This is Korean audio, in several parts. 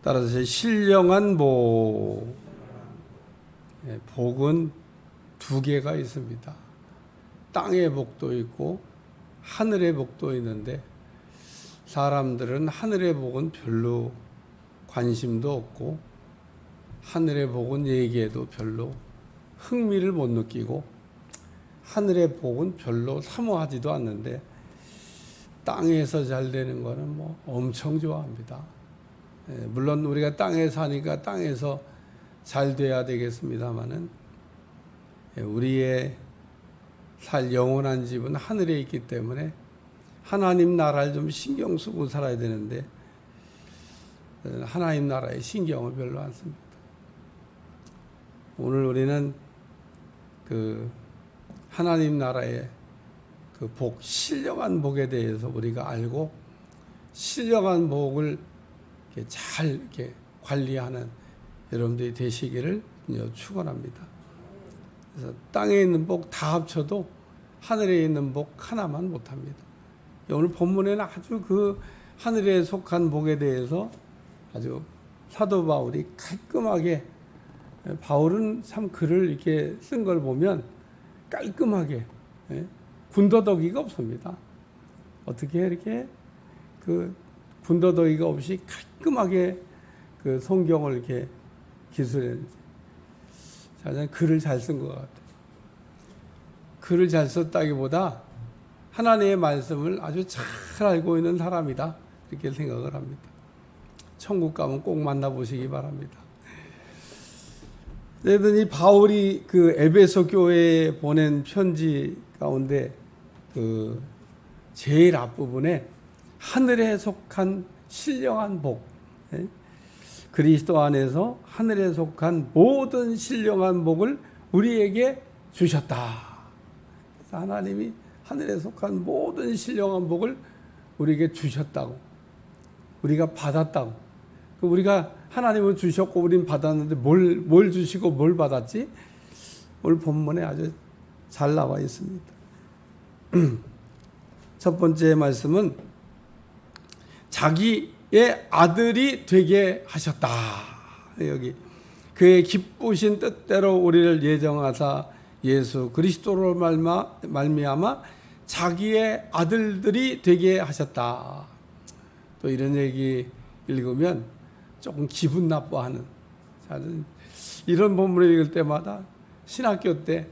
따라서 신령한 복, 복은 두 개가 있습니다. 땅의 복도 있고 하늘의 복도 있는데 사람들은 하늘의 복은 별로 관심도 없고 하늘의 복은 얘기해도 별로 흥미를 못 느끼고 하늘의 복은 별로 사모하지도 않는데 땅에서 잘 되는 거는 뭐 엄청 좋아합니다. 물론 우리가 땅에 사니까 땅에서 잘 돼야 되겠습니다만은 우리의 살 영원한 집은 하늘에 있기 때문에 하나님 나라를 좀 신경 쓰고 살아야 되는데 하나님 나라에 신경을 별로 안 씁니다. 오늘 우리는 그 하나님 나라의 그 복, 신령한 복에 대해서 우리가 알고 신령한 복을 이렇게 잘 이렇게 관리하는 여러분들이 되시기를 축원합니다. 그래서 땅에 있는 복 다 합쳐도 하늘에 있는 복 하나만 못합니다. 오늘 본문에는 아주 그 하늘에 속한 복에 대해서 아주 사도 바울이 깔끔하게, 바울은 참 글을 이렇게 쓴 걸 보면 깔끔하게 군더더기가 없습니다. 어떻게 이렇게 그 군더더기가 없이 깔끔하게 그 성경을 이렇게 기술했는지 저는 글을 잘 쓴 것 같아요. 글을 잘 썼다기보다 하나님의 말씀을 아주 잘 알고 있는 사람이다 이렇게 생각을 합니다. 천국 가면 꼭 만나보시기 바랍니다. 이 바울이 그 에베소 교회에 보낸 편지 가운데 그 제일 앞부분에 하늘에 속한 신령한 복, 그리스도 안에서 하늘에 속한 모든 신령한 복을 우리에게 주셨다. 하나님이 하늘에 속한 모든 신령한 복을 우리에게 주셨다고, 우리가 받았다고. 우리가 하나님은 주셨고 우린 받았는데 뭘 주시고 뭘 받았지? 오늘 본문에 아주 잘 나와 있습니다. 첫 번째 말씀은 자기의 아들이 되게 하셨다. 여기 그의 기쁘신 뜻대로 우리를 예정하사 예수 그리스도로 말미암아 자기의 아들들이 되게 하셨다. 또 이런 얘기 읽으면 조금 기분 나빠하는, 이런 본문을 읽을 때마다 신학교 때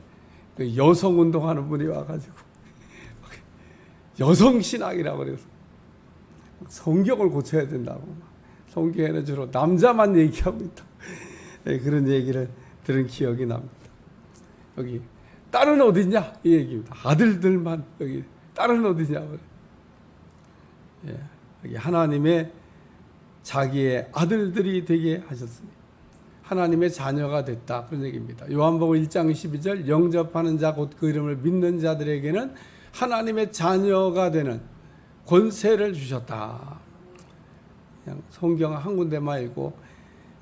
그 여성 운동하는 분이 와가지고 여성 신학이라고 그래서 성경을 고쳐야 된다고, 성경에는 주로 남자만 얘기하고 있다, 그런 얘기를 들은 기억이 납니다. 여기 딸은 어디냐 이 얘기입니다. 아들들만, 여기 딸은 어디냐. 여기 하나님의 자기의 아들들이 되게 하셨습니다. 하나님의 자녀가 됐다, 그런 얘기입니다. 요한복음 1장 12절 영접하는 자 곧 그 이름을 믿는 자들에게는 하나님의 자녀가 되는 권세를 주셨다. 그냥 성경 한 군데만 읽고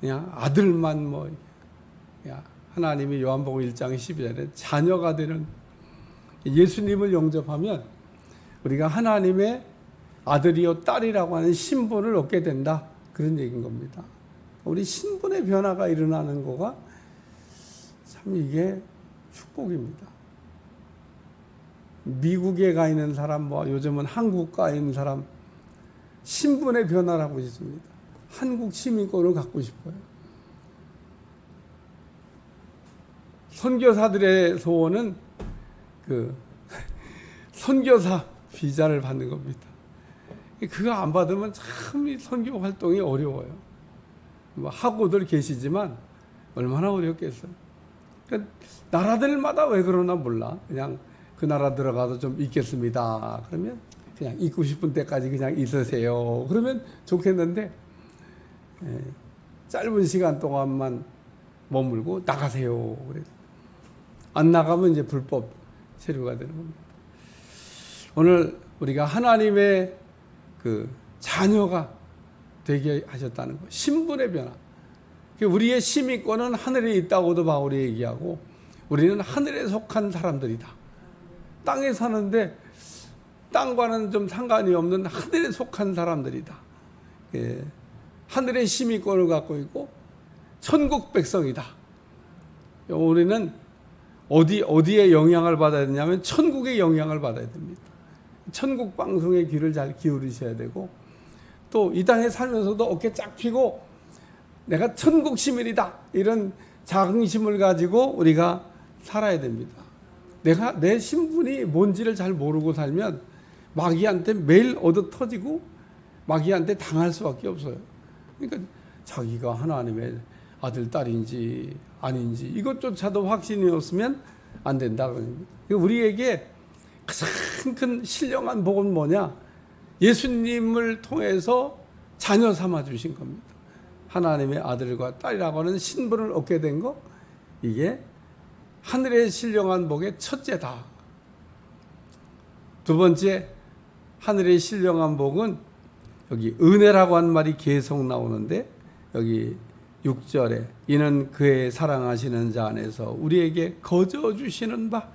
그냥 아들만 하나님이 요한복음 1장 12절에 자녀가 되는, 예수님을 영접하면 우리가 하나님의 아들이요 딸이라고 하는 신분을 얻게 된다, 그런 얘기인 겁니다. 우리 신분의 변화가 일어나는 거가 참 이게 축복입니다. 미국에 가 있는 사람, 요즘은 한국 가 있는 사람 신분의 변화를 하고 있습니다. 한국 시민권을 갖고 싶어요. 선교사들의 소원은 그 선교사 비자를 받는 겁니다. 그거 안 받으면 참 선교 활동이 어려워요. 하고들 계시지만 얼마나 어렵겠어요. 그러니까 나라들마다 왜 그러나 몰라. 그냥 그 나라 들어가서 좀 있겠습니다. 그러면 그냥 있고 싶은 때까지 그냥 있으세요. 그러면 좋겠는데 짧은 시간 동안만 머물고 나가세요. 그래서 안 나가면 이제 불법 체류가 되는 겁니다. 오늘 우리가 하나님의 그 자녀가 되게 하셨다는 것, 신분의 변화. 우리의 시민권은 하늘에 있다고도 바울이 얘기하고 우리는 하늘에 속한 사람들이다. 땅에 사는데 땅과는 좀 상관이 없는 하늘에 속한 사람들이다. 하늘의 시민권을 갖고 있고 천국 백성이다. 우리는 어디에 영향을 받아야 되냐면 천국의 영향을 받아야 됩니다. 천국 방송에 귀를 잘 기울이셔야 되고, 또 이 땅에 살면서도 어깨 쫙 펴고 내가 천국 시민이다, 이런 자긍심을 가지고 우리가 살아야 됩니다. 내 신분이 뭔지를 잘 모르고 살면 마귀한테 매일 얻어 터지고 마귀한테 당할 수밖에 없어요. 그러니까 자기가 하나님의 아들, 딸인지 아닌지 이것조차도 확신이 없으면 안 된다. 우리에게 가장 큰 신령한 복은 뭐냐? 예수님을 통해서 자녀 삼아 주신 겁니다. 하나님의 아들과 딸이라고 하는 신분을 얻게 된 거, 이게 하늘의 신령한 복의 첫째다. 두 번째, 하늘의 신령한 복은 여기 은혜라고 한 말이 계속 나오는데, 여기 6절에 이는 그의 사랑하시는 자 안에서 우리에게 거저 주시는 바.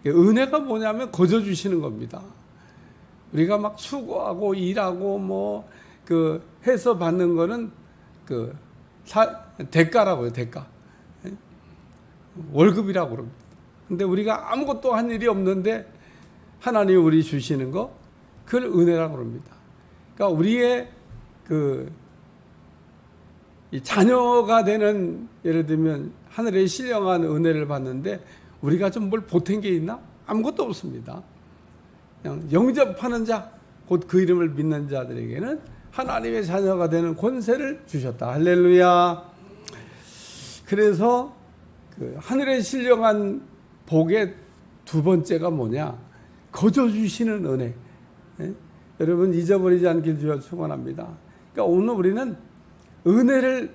은혜가 뭐냐면 거저 주시는 겁니다. 우리가 막 수고하고 일하고 해서 받는 거는 대가라고요, 대가. 월급이라고 그럽니다. 근데 우리가 아무것도 한 일이 없는데 하나님이 우리 주시는 거, 그걸 은혜라고 그럽니다. 그러니까 우리의 이 자녀가 되는, 예를 들면 하늘의 신령한 은혜를 받는데 우리가 좀 뭘 보탠 게 있나? 아무것도 없습니다. 그냥 영접하는 자, 곧 그 이름을 믿는 자들에게는 하나님의 자녀가 되는 권세를 주셨다. 할렐루야. 그래서 하늘의 신령한 복의 두 번째가 뭐냐? 거저 주시는 은혜. 여러분 잊어버리지 않길 주여 축원합니다. 그러니까 오늘 우리는 은혜를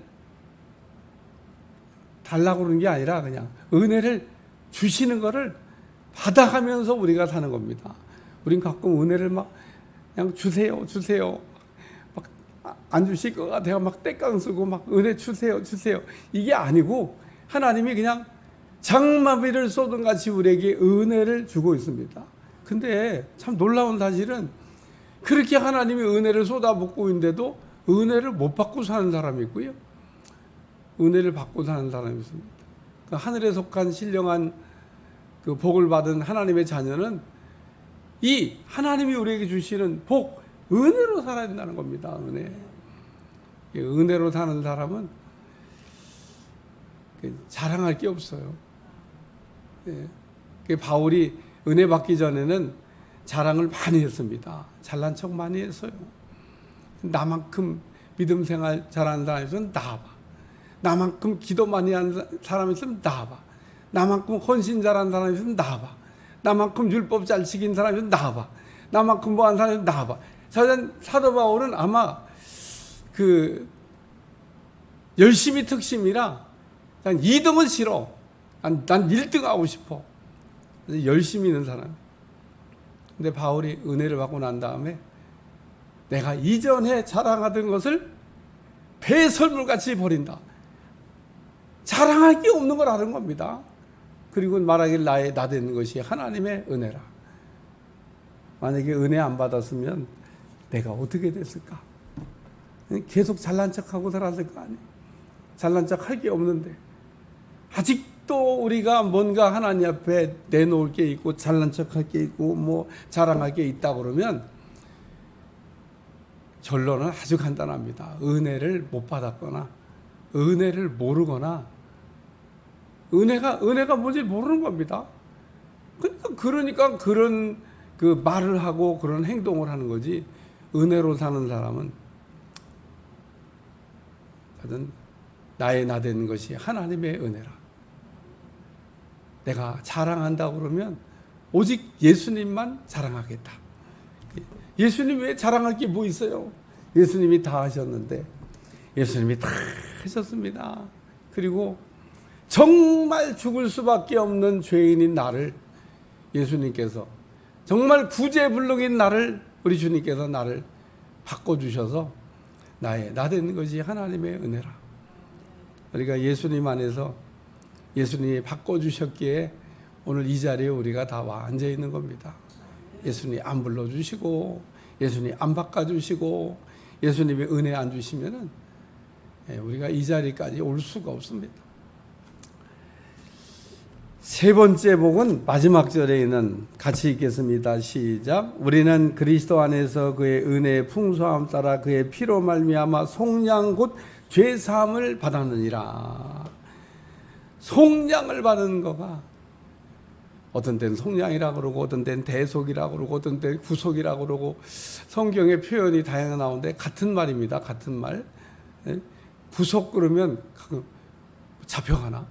달라고 그러는 게 아니라 그냥 은혜를 주시는 거를 받아가면서 우리가 사는 겁니다. 우린 가끔 은혜를 막 그냥 주세요 막 안 주실 것 같아요. 막 떼깡 쓰고 막 은혜 주세요 이게 아니고, 하나님이 그냥 장마비를 쏟은 같이 우리에게 은혜를 주고 있습니다. 근데 참 놀라운 사실은 그렇게 하나님이 은혜를 쏟아붓고 있는데도 은혜를 못 받고 사는 사람이 있고요, 은혜를 받고 사는 사람이 있습니다. 하늘에 속한 신령한 그 복을 받은 하나님의 자녀는 이 하나님이 우리에게 주시는 복, 은혜로 살아야 된다는 겁니다. 은혜로 사는 사람은 자랑할 게 없어요. 바울이 은혜 받기 전에는 자랑을 많이 했습니다. 잘난 척 많이 했어요. 나만큼 믿음 생활 잘하는 사람 있으면 나와봐. 나만큼 기도 많이 하는 사람 있으면 나와봐. 나만큼 헌신 잘하는 사람 있으면 나와봐. 나만큼 율법 잘 지킨 사람 있으면 나와봐. 나만큼 뭐하는 사람 있으면 나와봐. 사도 바울은 아마 열심히 특심이라 난 2등은 싫어. 난 1등 하고 싶어. 열심히 있는 사람. 근데 바울이 은혜를 받고 난 다음에 내가 이전에 자랑하던 것을 배설물같이 버린다. 자랑할 게 없는 걸 아는 겁니다. 그리고 말하길 나의 나된 것이 하나님의 은혜라. 만약에 은혜 안 받았으면 내가 어떻게 됐을까? 계속 잘난 척하고 살았을 거 아니에요. 잘난 척할 게 없는데 아직도 우리가 뭔가 하나님 앞에 내놓을 게 있고 잘난 척할 게 있고 자랑할 게 있다 그러면 결론은 아주 간단합니다. 은혜를 못 받았거나 은혜를 모르거나 은혜가 뭔지 모르는 겁니다. 그러니까 그런 말을 하고 그런 행동을 하는 거지. 은혜로 사는 사람은 나의 나된 것이 하나님의 은혜라. 내가 자랑한다 그러면 오직 예수님만 자랑하겠다. 예수님 왜 자랑할 게 뭐 있어요? 예수님이 다 하셨는데, 예수님이 다 하셨습니다. 그리고 정말 죽을 수밖에 없는 죄인인 나를 예수님께서, 정말 구제불능인 나를 우리 주님께서 나를 바꿔주셔서 나된 것이 하나님의 은혜라. 우리가 예수님 안에서 예수님이 바꿔주셨기에 오늘 이 자리에 우리가 다 와 앉아 있는 겁니다. 예수님 안 불러주시고, 예수님 안 바꿔주시고, 예수님의 은혜 안 주시면은 우리가 이 자리까지 올 수가 없습니다. 세 번째 복은 마지막 절에 있는, 같이 읽겠습니다. 시작. 우리는 그리스도 안에서 그의 은혜의 풍성함 따라 그의 피로 말미암아 속량 곧 죄사함을 받았느니라. 속량을 받은 거가, 어떤 때는 속량이라고 그러고 어떤 때는 대속이라고 그러고 어떤 때는 구속이라고 그러고 성경의 표현이 다양하게 나오는데 같은 말입니다. 같은 말. 구속 그러면 잡혀가나?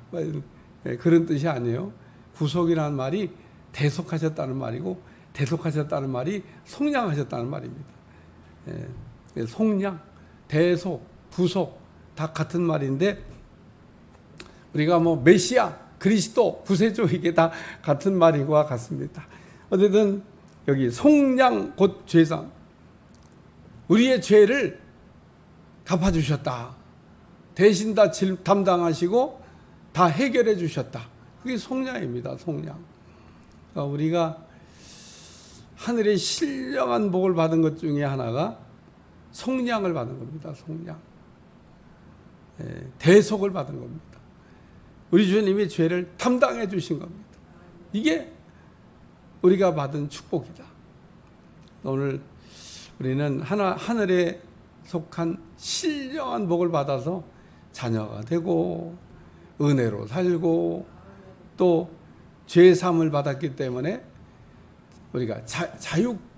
그런 뜻이 아니에요. 구속이라는 말이 대속하셨다는 말이고, 대속하셨다는 말이 속량하셨다는 말입니다. 속량, 대속, 구속 다 같은 말인데, 우리가 메시아, 그리스도, 구세주, 이게 다 같은 말이와 같습니다. 어쨌든 여기 속량 곧 죄상, 우리의 죄를 갚아주셨다. 대신 다 담당하시고 다 해결해 주셨다. 그게 속량입니다. 속량. 그러니까 우리가 하늘의 신령한 복을 받은 것 중에 하나가 속량을 받은 겁니다. 속량. 대속을 받은 겁니다. 우리 주님이 죄를 담당해 주신 겁니다. 이게 우리가 받은 축복이다. 오늘 우리는 하늘에 속한 신령한 복을 받아서 자녀가 되고 은혜로 살고 또 죄사함을 받았기 때문에 우리가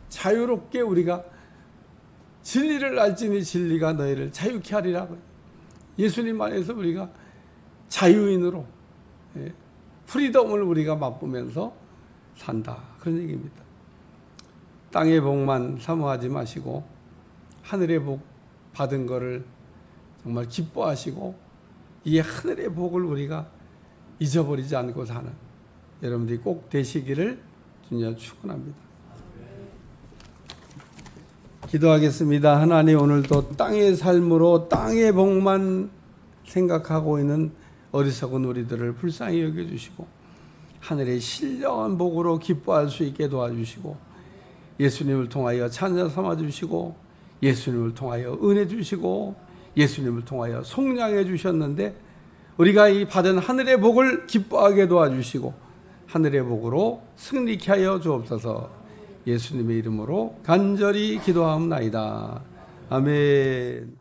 자유롭게 우리가 진리를 알지니 진리가 너희를 자유케 하리라고. 예수님 안에서 우리가 자유인으로 프리덤을 우리가 맛보면서 산다. 그런 얘기입니다. 땅의 복만 사모하지 마시고 하늘의 복 받은 거를 정말 기뻐하시고 이 하늘의 복을 우리가 잊어버리지 않고 사는 여러분들이 꼭 되시기를 주님 축원합니다. 기도하겠습니다. 하나님, 오늘도 땅의 삶으로 땅의 복만 생각하고 있는 어리석은 우리들을 불쌍히 여겨주시고 하늘의 신령한 복으로 기뻐할 수 있게 도와주시고 예수님을 통하여 찬양 삼아주시고 예수님을 통하여 은혜 주시고 예수님을 통하여 속량해 주셨는데 우리가 이 받은 하늘의 복을 기뻐하게 도와주시고 하늘의 복으로 승리케 하여 주옵소서. 예수님의 이름으로 간절히 기도하옵나이다. 아멘.